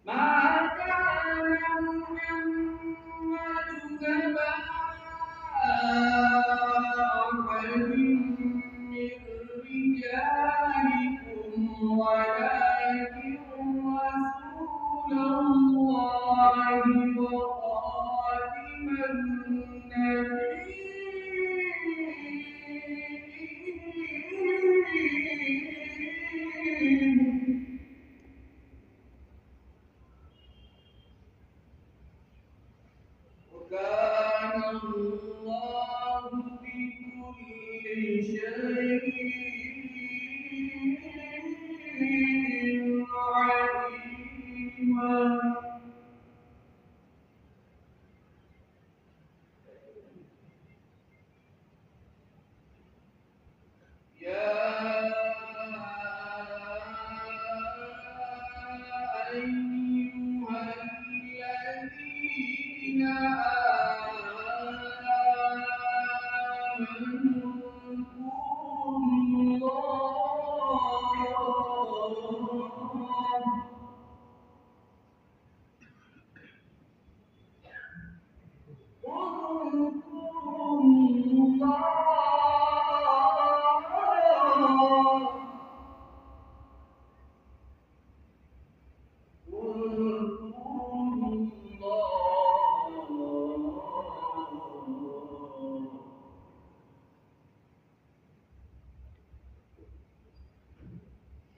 ما كان محمد أبا أحد من رجالكم ولكن رسول الله وخاتم النبيين. وكان الله بكل شيء عليما. يا أيها الذين آمنوا اذكروا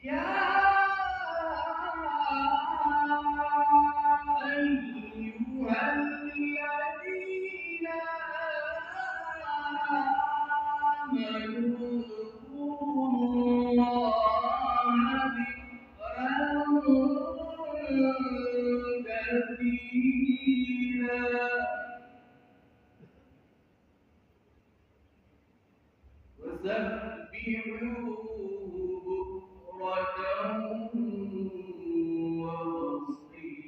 يا أيها الذين آمنوا اذكروا الله ذكرا كثيرا وسبحوه بكرة وأصيلا.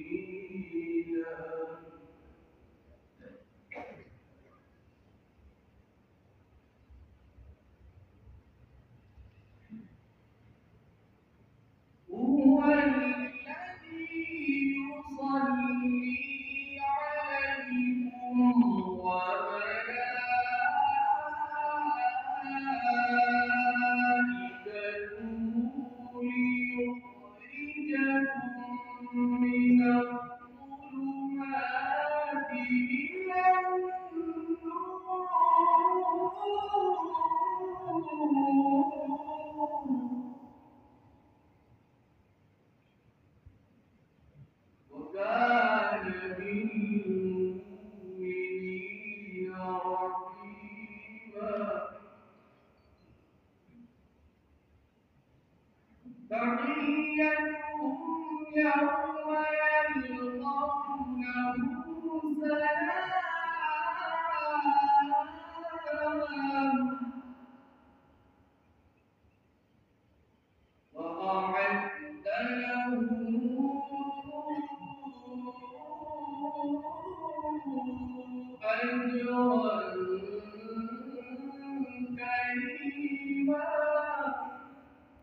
هو الذي يصلي عليكم وملائكته ليخرجكم من الظلمات إلى النور. وكان بالمؤمنين رحيما. تحيتهم يوم يلقونه سلام